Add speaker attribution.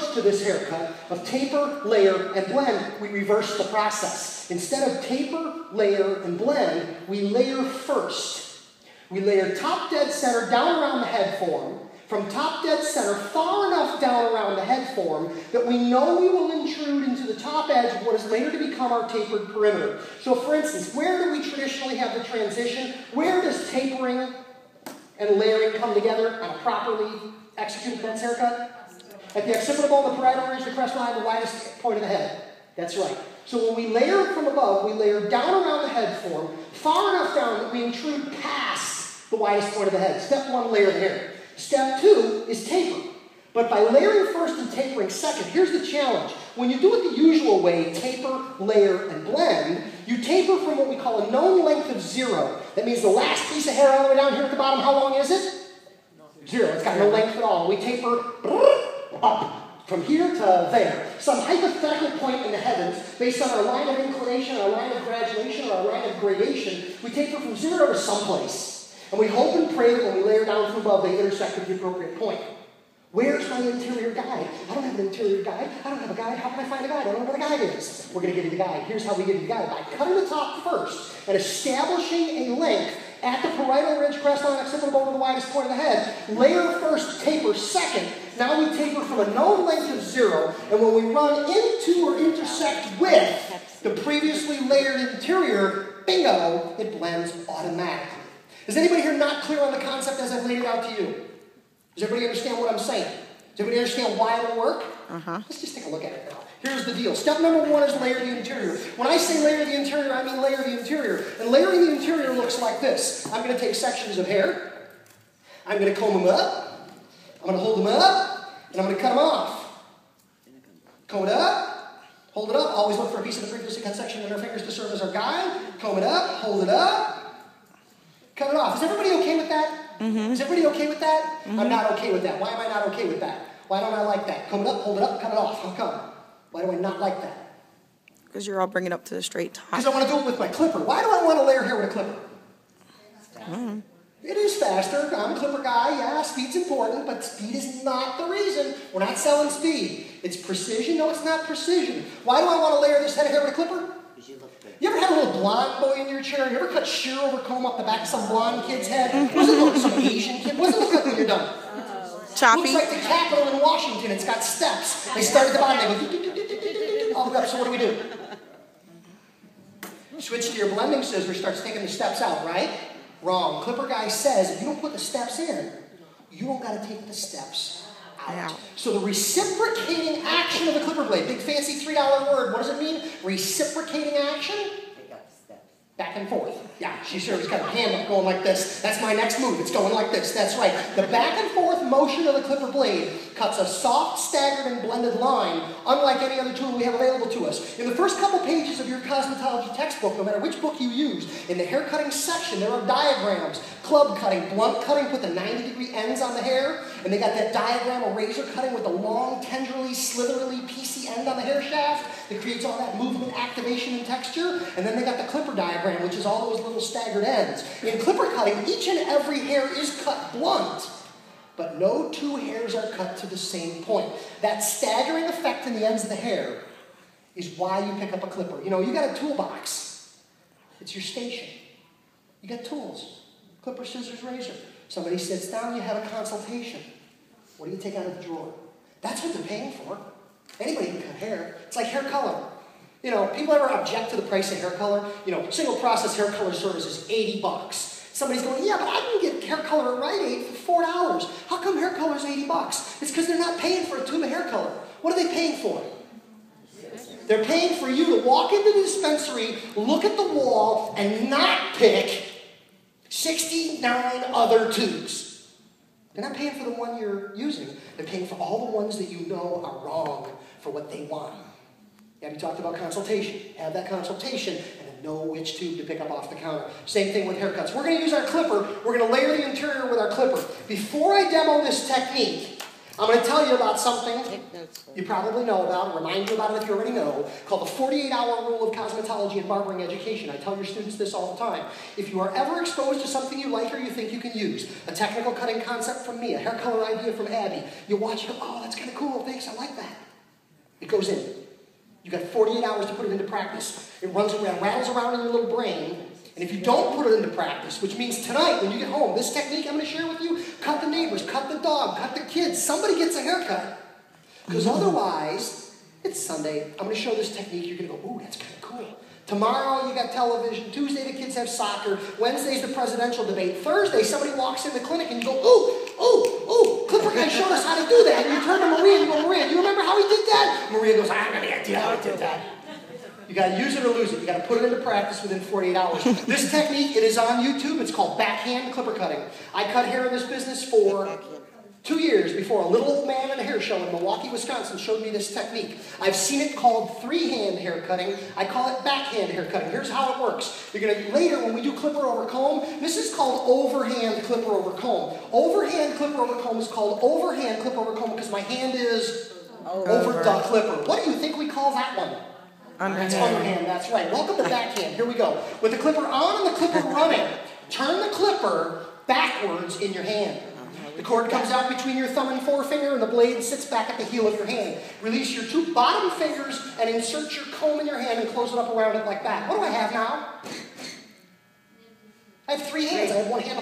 Speaker 1: approach to this haircut of taper, layer, and blend, we reverse the process. Instead of taper, layer, and blend, we layer first. We layer top dead center down around the head form, from top dead center far enough down around the head form that we know we will intrude into the top edge of what is later to become our tapered perimeter. So for instance, where do we traditionally have the transition? Where does tapering and layering come together on a properly executed men's haircut? At the occipital bone, the parietal ridge, the crest line, the widest point of the head. That's right. So when we layer from above, we layer down around the head form, far enough down that we intrude past the widest point of the head. Step one, layer the hair. Step two is taper. But by layering first and tapering second, here's the challenge. When you do it the usual way, taper, layer, and blend, you taper from what we call a known length of 0. That means the last piece of hair all the way down here at the bottom, how long is it? 0. It's got no length at all. We taper up from here to there. Some hypothetical point in the heavens, based on our line of inclination, our line of graduation, or our line of gradation, we taper from 0 to someplace. And we hope and pray that when we layer down from above, they intersect at the appropriate point. Where's my interior guide? I don't have an interior guide. I don't have a guide. How can I find a guide? I don't know what a guide is. We're going to give you the guide. Here's how we give you the guide. By cutting the top first and establishing a length at the parietal ridge, crest line, occipital bone to the widest point of the head. Layer first, taper second. Now we taper from a known length of 0. And when we run into or intersect with the previously layered interior, bingo, it blends automatically. Is anybody here not clear on the concept as I've laid it out to you? Does everybody understand what I'm saying? Does everybody understand why it'll work? Let's just take a look at it now. Here's the deal. Step number one is layer the interior. When I say layer the interior, I mean layer the interior. And layering the interior looks like this. I'm going to take sections of hair. I'm going to comb them up. I'm going to hold them up. And I'm going to cut them off. Comb it up. Hold it up. Always look for a piece of the previously cut section in our fingers to serve as our guide. Comb it up. Hold it up. Cut it off. Is everybody okay with that? Is everybody okay with that? I'm not okay with that. Why am I not okay with that? Why don't I like that? Comb it up, hold it up, cut it off. How come? Why do I not like that?
Speaker 2: Because you're all bringing it up to the straight top.
Speaker 1: Because I want to do it with my clipper. Why do I want to layer hair with a clipper? It is faster. I'm a clipper guy. Yeah, speed's important, but speed is not the reason. We're not selling speed. It's precision. No, it's not precision. Why do I want to layer this head of hair with a clipper? You ever had a little blonde boy in your chair? You ever cut sheer over comb up the back of some blonde kid's head? Wasn't it like some Asian kid? Wasn't it like when you're done?
Speaker 2: Choppy.
Speaker 1: Looks like the Capitol in Washington. It's got steps. They start at the bottom. They go all the way up. So what do? Switch to your blending scissors. Starts taking the steps out, right? Wrong. Clipper guy says if you don't put the steps in, you don't got to take the steps out. So the reciprocating action of the clipper blade, big fancy $3 word, what does it mean? Reciprocating action? Back and forth. Yeah, she sure has got her hand up going like this. That's my next move. It's going like this. That's right. The back and forth motion of the clipper blade cuts a soft, staggered, and blended line, unlike any other tool we have available to us. In the first couple pages of your cosmetology textbook, no matter which book you use, in the hair cutting section, there are diagrams. Club cutting, blunt cutting, put the 90-degree ends on the hair, and they got that diagram of razor cutting with the long, tenderly, slitherily, piecey end on the hair shaft that creates all that movement, activation, and texture. And then they got the clipper diagram, which is all those little staggered ends. In clipper cutting, each and every hair is cut blunt, but no two hairs are cut to the same point. That staggering effect in the ends of the hair is why you pick up a clipper. You know, you got a toolbox. It's your station. You got tools. Clipper, scissors, razor. Somebody sits down, you have a consultation. What do you take out of the drawer? That's what they're paying for. Anybody can cut hair. It's like hair color. You know, people ever object to the price of hair color? You know, single process hair color service is $80. Somebody's going, yeah, but I can get hair color at Rite Aid for $4. How come hair color is $80? It's because they're not paying for a tube of hair color. What are they paying for? They're paying for you to walk into the dispensary, look at the wall, and not pick 69 other tubes. They're not paying for the one you're using. They're paying for all the ones that you know are wrong for what they want. Have you talked about consultation? Have that consultation and then know which tube to pick up off the counter. Same thing with haircuts. We're going to use our clipper. We're going to layer the interior with our clipper. Before I demo this technique, I'm going to tell you about something you probably know about, remind you about it if you already know, called the 48-hour rule of cosmetology and barbering education. I tell your students this all the time. If you are ever exposed to something you like or you think you can use, a technical cutting concept from me, a hair color idea from Abby, you watch it, oh, that's kind of cool, thanks, I like that. It goes in. You got 48 hours to put it into practice. It runs around, rattles around in your little brain. And if you don't put it into practice, which means tonight when you get home, this technique I'm going to share with you, cut the neighbors, cut the dog, cut the kids, somebody gets a haircut. Because otherwise, it's Sunday, I'm going to show this technique, you're going to go, ooh, that's kind of cool. Tomorrow you got television, Tuesday the kids have soccer, Wednesday's the presidential debate, Thursday somebody walks in the clinic and you go, ooh, Clipper guy showed us how to do that. And you turn to Maria and you go, Maria, do you remember how he did that? Maria goes, I have no idea how he did that. You got to use it or lose it. You got to put it into practice within 48 hours. This technique, it is on YouTube. It's called backhand clipper cutting. I cut hair in this business for 2 years before a little old man in a hair show in Milwaukee, Wisconsin showed me this technique. I've seen it called freehand hair cutting. I call it backhand hair cutting. Here's how it works. You're going to, later when we do clipper over comb, this is called overhand clipper over comb. Overhand clipper over comb is called overhand clipper over comb because my hand is over the clipper. What do you think we call that one?
Speaker 2: Underhand.
Speaker 1: It's underhand, that's right. Welcome to backhand. Here we go. With the clipper on and the clipper running, turn the clipper backwards in your hand. The cord comes out between your thumb and forefinger, and the blade sits back at the heel of your hand. Release your two bottom fingers and insert your comb in your hand and close it up around it like that. What do I have now? I have 3 hands. I have one hand